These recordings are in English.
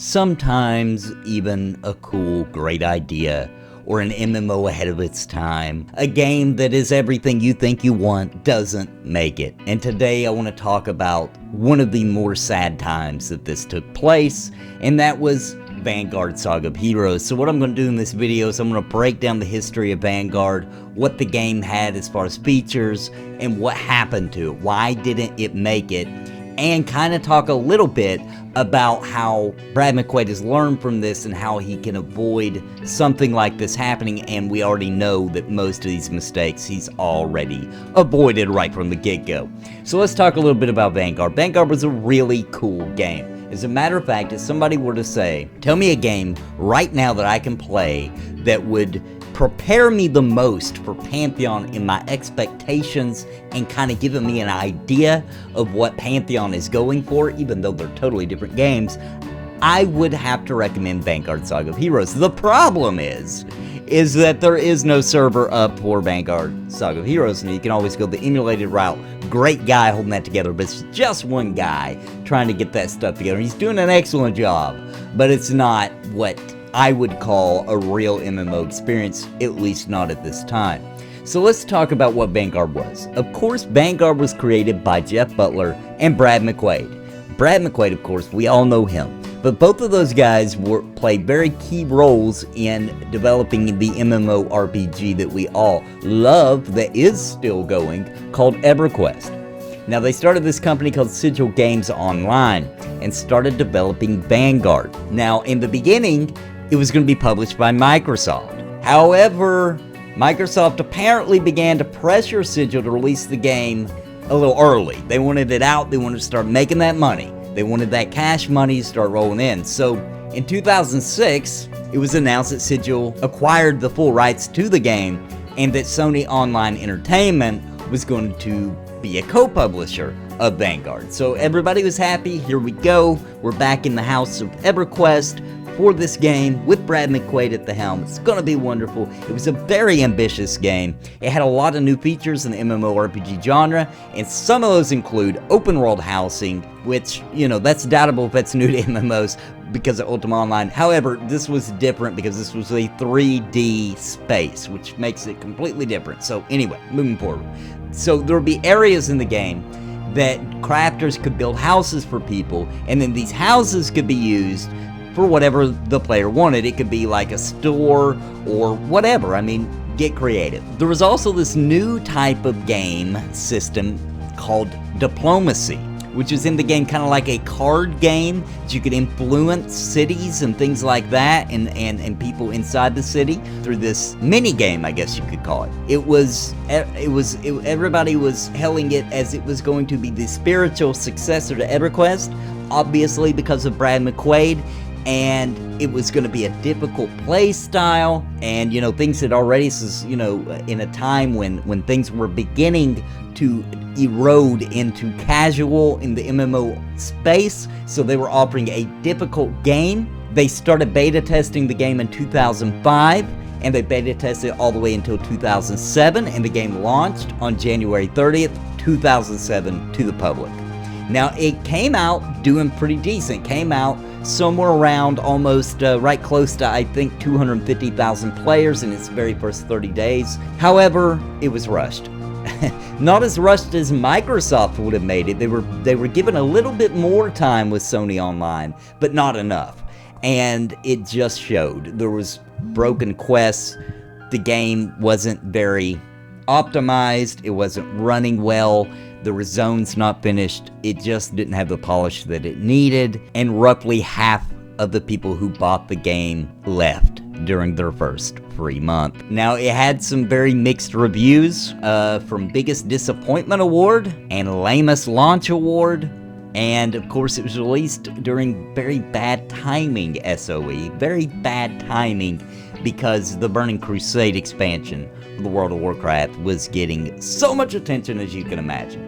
sometimes even a cool, great idea, or an MMO ahead of its time, a game that is everything you think you want doesn't make it. And today I want to talk about one of the more sad times that this took place, and that was Vanguard Saga of Heroes. So what I'm going to do in this video is I'm going to break down the history of Vanguard, what the game had as far as features, and what happened to it. Why didn't it make it? And kind of talk a little bit about how Brad McQuaid has learned from this and how he can avoid something like this happening. And we already know that most of these mistakes he's already avoided right from the get-go. So let's talk a little bit about Vanguard. Vanguard was a really cool game. As a matter of fact, if somebody were to say, tell me a game right now that I can play that would prepare me the most for Pantheon in my expectations and kind of giving me an idea of what Pantheon is going for, even though they're totally different games, I would have to recommend Vanguard Saga of Heroes. The problem is that there is no server up for Vanguard Saga of Heroes, and you can always go the emulated route. Great guy holding that together, but it's just one guy trying to get that stuff together. He's doing an excellent job, but it's not what I would call a real MMO experience, at least not at this time. So let's talk about what Vanguard was. Of course, Vanguard was created by Jeff Butler and Brad McQuaid. Brad McQuaid, of course, we all know him, but both of those guys played very key roles in developing the MMORPG that we all love, that is still going, called EverQuest. Now, they started this company called Sigil Games Online and started developing Vanguard. Now, in the beginning, it was going to be published by Microsoft. However, Microsoft apparently began to pressure Sigil to release the game a little early. They wanted it out, they wanted to start making that money. They wanted that cash money to start rolling in. So, in 2006, it was announced that Sigil acquired the full rights to the game and that Sony Online Entertainment was going to be a co-publisher of Vanguard. So everybody was happy. Here we go. We're back in the house of EverQuest for this game with Brad McQuaid at the helm. It's going to be wonderful. It was a very ambitious game. It had a lot of new features in the MMORPG genre, and some of those include open world housing, which, you know, that's doubtable if that's new to MMOs because of Ultima Online. However, this was different because this was a 3D space, which makes it completely different. So anyway, moving forward. So there would be areas in the game that crafters could build houses for people, and then these houses could be used for whatever the player wanted. It could be like a store or whatever. I mean, get creative. There was also this new type of game system called Diplomacy, which is in the game kind of like a card game that you could influence cities and things like that, and people inside the city through this mini game, I guess you could call it. Everybody was hailing it as it was going to be the spiritual successor to EverQuest, obviously because of Brad McQuaid, and it was going to be a difficult play style, and you know, things had already, you know, in a time when things were beginning to erode into casual in the MMO space, so they were offering a difficult game. They started beta testing the game in 2005, and they beta tested it all the way until 2007, and the game launched on January 30th, 2007 to the public. Now, it came out doing pretty decent. It came out somewhere around almost right close to, I think, 250,000 players in its very first 30 days. However, it was rushed. Not as rushed as Microsoft would have made it. They were given a little bit more time with Sony Online, but not enough. And it just showed. There was broken quests. The game wasn't very optimized. It wasn't running well. There were zones not finished. It just didn't have the polish that it needed. And roughly half of the people who bought the game left during their first free month. Now, it had some very mixed reviews, from Biggest Disappointment Award and Lamest Launch Award. And of course, it was released during very bad timing, SOE. Very bad timing, because the Burning Crusade expansion of the World of Warcraft was getting so much attention, as you can imagine.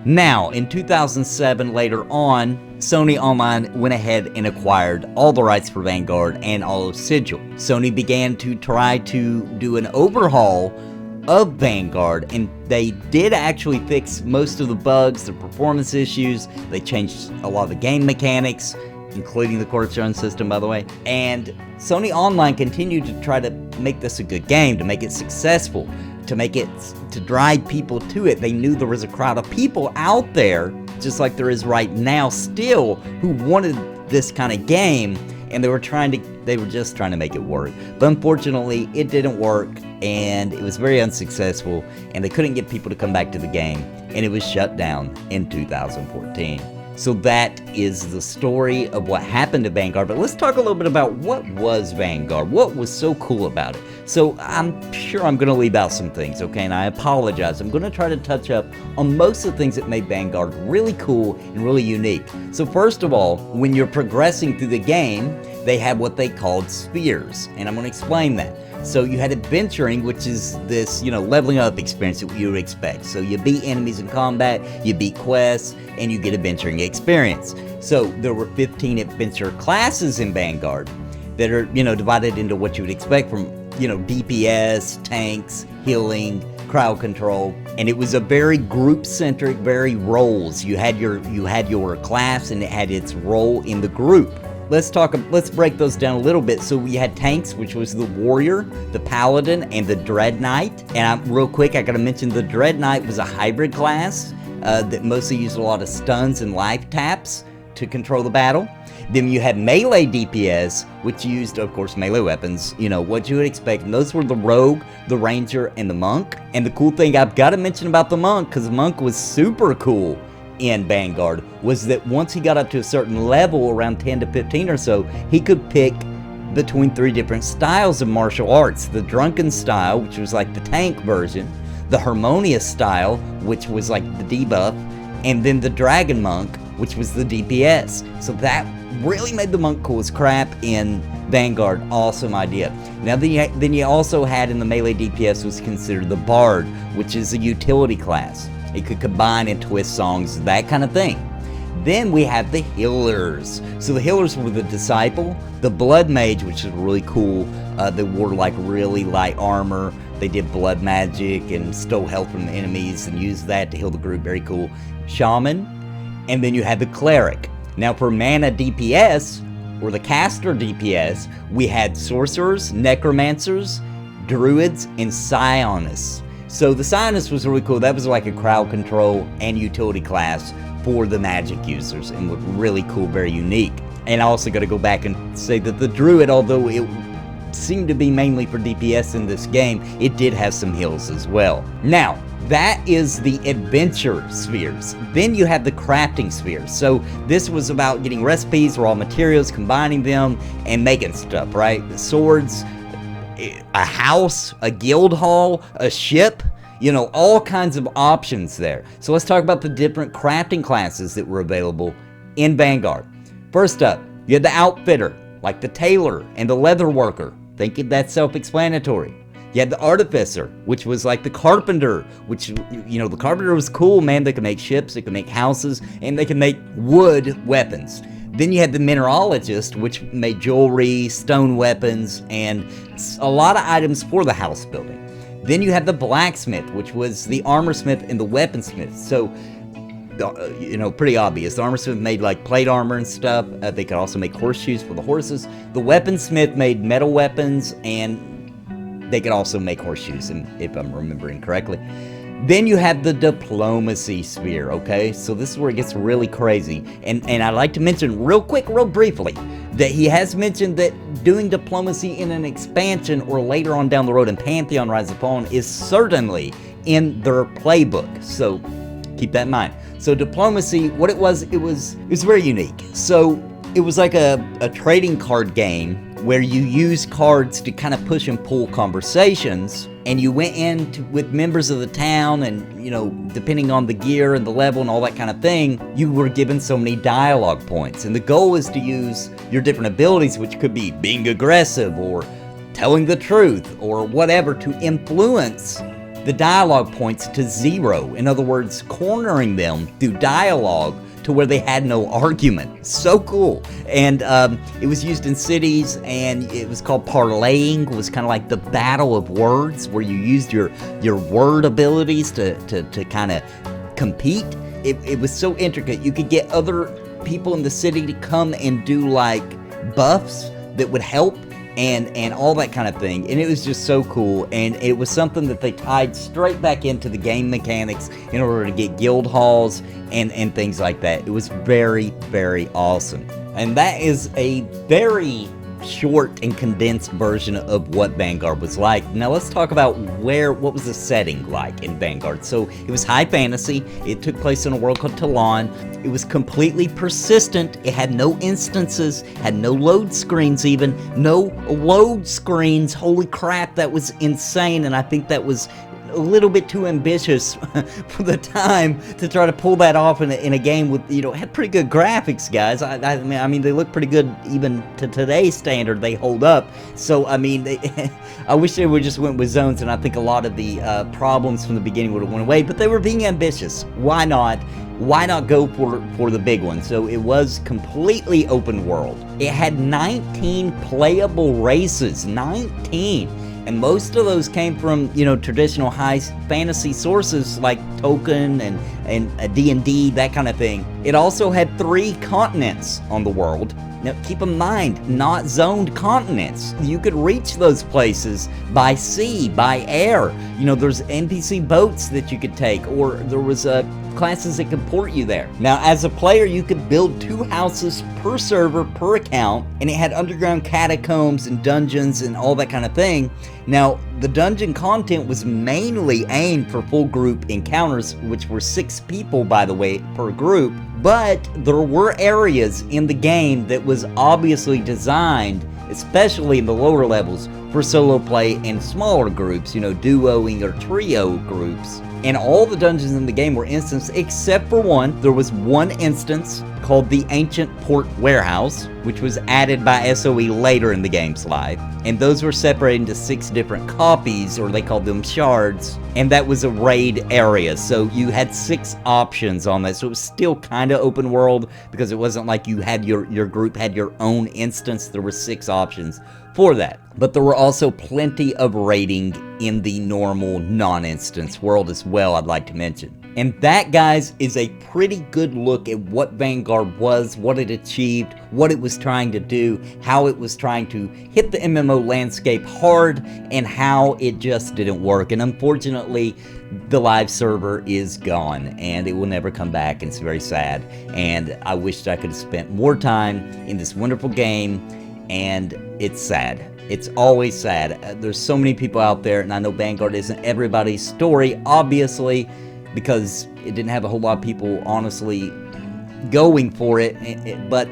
Now, in 2007, later on, Sony Online went ahead and acquired all the rights for Vanguard and all of Sigil. Sony began to try to do an overhaul of Vanguard, and they did actually fix most of the bugs, the performance issues. They changed a lot of the game mechanics, including the court-shown system, by the way. And Sony Online continued to try to make this a good game, to make it successful, to drive people to it. They knew there was a crowd of people out there, just like there is right now still, who wanted this kind of game, and they were just trying to make it work. But unfortunately, it didn't work, and it was very unsuccessful, and they couldn't get people to come back to the game, and it was shut down in 2014. So that is the story of what happened to Vanguard. But let's talk a little bit about what was Vanguard. What was so cool about it? So I'm sure I'm going to leave out some things, okay? And I apologize. I'm going to try to touch up on most of the things that made Vanguard really cool and really unique. So first of all, when you're progressing through the game, they had what they called spheres. And I'm going to explain that. So you had adventuring, which is this, leveling up experience that you would expect. So you beat enemies in combat, you beat quests, and you get adventuring experience. So there were 15 adventure classes in Vanguard that are, divided into what you would expect from, DPS, tanks, healing, crowd control. And it was a very group-centric, very roles. You had your class, and it had its role in the group. Let's break those down a little bit. So we had tanks, which was the warrior, the paladin, and the dread knight. And real quick, I gotta mention the dread knight was a hybrid class that mostly used a lot of stuns and life taps to control the battle. Then you had melee DPS, which used, of course, melee weapons, what you would expect. And those were the rogue, the ranger, and the monk. And the cool thing I've got to mention about the monk, because the monk was super cool in Vanguard, was that once he got up to a certain level, around 10 to 15 or so, he could pick between 3 different styles of martial arts. The drunken style, which was like the tank version, the harmonious style, which was like the debuff, and then the dragon monk, which was the DPS. So that really made the monk cool as crap in Vanguard. Awesome idea. Now then you also had in the melee DPS was considered the bard, which is a utility class. It could combine and twist songs, that kind of thing. Then we have the healers. So the healers were the disciple, the blood mage, which is really cool. They wore like really light armor. They did blood magic and stole health from enemies and used that to heal the group. Very cool. Shaman. And then you had the cleric. Now for mana DPS, or the caster DPS, we had sorcerers, necromancers, druids, and psionists. So the Psionist was really cool. That was like a crowd control and utility class for the magic users, and was really cool, very unique. And I also got to go back and say that the Druid, although it seemed to be mainly for DPS in this game, it did have some heals as well. Now, that is the adventure spheres. Then you have the crafting spheres. So this was about getting recipes, raw materials, combining them, and making stuff, right? The swords, a house, a guild hall, a ship, all kinds of options there. So let's talk about the different crafting classes that were available in Vanguard. First up, you had the outfitter, like the tailor and the leather worker. Think that's self-explanatory. You had the artificer, which was like the carpenter, which, the carpenter was cool, man. They could make ships, they could make houses, and they could make wood weapons. Then you had the mineralogist, which made jewelry, stone weapons, and a lot of items for the house building. Then you had the blacksmith, which was the armorsmith and the weaponsmith. So, pretty obvious. The armorsmith made like plate armor and stuff. They could also make horseshoes for the horses. The weaponsmith made metal weapons, and they could also make horseshoes, if I'm remembering correctly. Then you have the diplomacy sphere, okay? So this is where it gets really crazy. And I'd like to mention real briefly, that he has mentioned that doing diplomacy in an expansion or later on down the road in Pantheon Rise of Pawn is certainly in their playbook. So keep that in mind. So diplomacy, what it was very unique. So it was like a trading card game where you use cards to kind of push and pull conversations, and you went in with members of the town, and depending on the gear and the level and all that kind of thing, you were given so many dialogue points. And the goal is to use your different abilities, which could be being aggressive or telling the truth or whatever, to influence the dialogue points to 0. In other words, cornering them through dialogue to where they had no argument. So cool. And it was used in cities, and it was called parlaying. It was kind of like the battle of words, where you used your word abilities to kind of compete. It was so intricate. You could get other people in the city to come and do like buffs that would help and all that kind of thing. And it was just so cool, and it was something that they tied straight back into the game mechanics in order to get guild halls and things like that. It was very, very awesome. And that is a very short and condensed version of what Vanguard was like. Now let's talk about what was the setting like in Vanguard. So it was high fantasy. It took place in a world called Talon. It was completely persistent. It had no instances, had no load screens even. No load screens. Holy crap, that was insane, and I think that was a little bit too ambitious for the time to try to pull that off in a game with, you know, had pretty good graphics, guys. I mean, they look pretty good even to today's standard. They hold up. So, I mean, I wish they would just went with zones, and I think a lot of the problems from the beginning would have went away, but they were being ambitious. Why not? Why not go for the big one? So it was completely open world. It had 19 playable races, 19. And most of those came from, you know, traditional high fantasy sources like Tolkien and D&D, that kind of thing. It also had 3 continents on the world. Now, keep in mind, not zoned continents. You could reach those places by sea, by air. You know, there's NPC boats that you could take, or there was classes that could port you there. Now, as a player, you could build 2 houses per server, per account, and it had underground catacombs and dungeons and all that kind of thing. Now, the dungeon content was mainly aimed for full group encounters, which were 6 people, by the way, per group. But there were areas in the game that was obviously designed, especially in the lower levels, for solo play and smaller groups, you know, duoing or trio groups. And all the dungeons in the game were instanced except for one. There was one instance called the Ancient Port Warehouse, which was added by SOE later in the game's life. And those were separated into 6 different copies, or they called them shards. And that was a raid area. So you had 6 options on that. So it was still kind of open world, because it wasn't like you had your group had your own instance. There were 6 options for that. But there were also plenty of raiding in the normal non-instance world as well, I'd like to mention. And that, guys, is a pretty good look at what Vanguard was, what it achieved, what it was trying to do, how it was trying to hit the MMO landscape hard, and how it just didn't work. And unfortunately, the live server is gone, and it will never come back, and it's very sad. And I wished I could have spent more time in this wonderful game, and it's sad. It's always sad. There's so many people out there, and I know Vanguard isn't everybody's story, obviously, because it didn't have a whole lot of people honestly going for it, but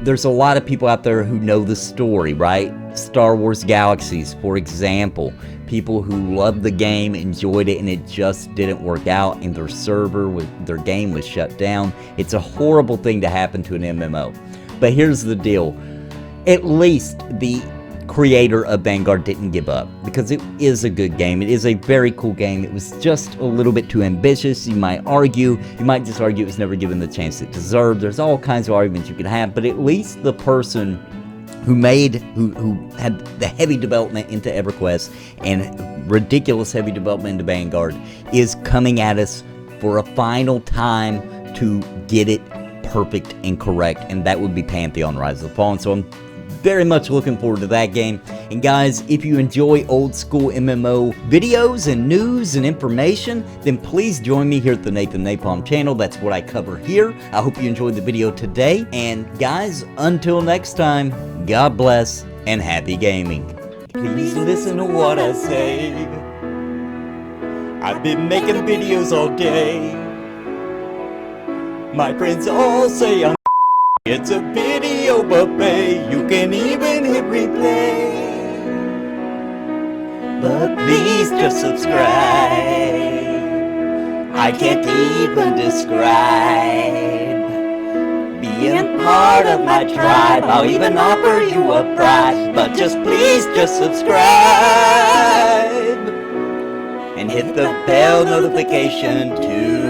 there's a lot of people out there who know the story, right? Star Wars Galaxies, for example. People who loved the game, enjoyed it, and it just didn't work out, and their server, their game was shut down. It's a horrible thing to happen to an MMO. But here's the deal. At least the creator of Vanguard didn't give up, because it is a good game. It is a very cool game. It was just a little bit too ambitious, you might argue. You might just argue it was never given the chance it deserved. There's all kinds of arguments you could have, but at least the person who had the heavy development into EverQuest and ridiculous heavy development into Vanguard is coming at us for a final time to get it perfect and correct, and that would be Pantheon Rise of the Fallen. So I'm very much looking forward to that game. And guys, if you enjoy old school MMO videos and news and information, then please join me here at the Nathan Napalm channel. That's what I cover here. I hope you enjoyed the video today. And guys, until next time, God bless and happy gaming. Please listen to what I say. I've been making videos all day. My friends all say I'm it's a video buffet, you can even hit replay. But please just subscribe. I can't even describe being part of my tribe. I'll even offer you a prize, but just please just subscribe and hit the bell notification too.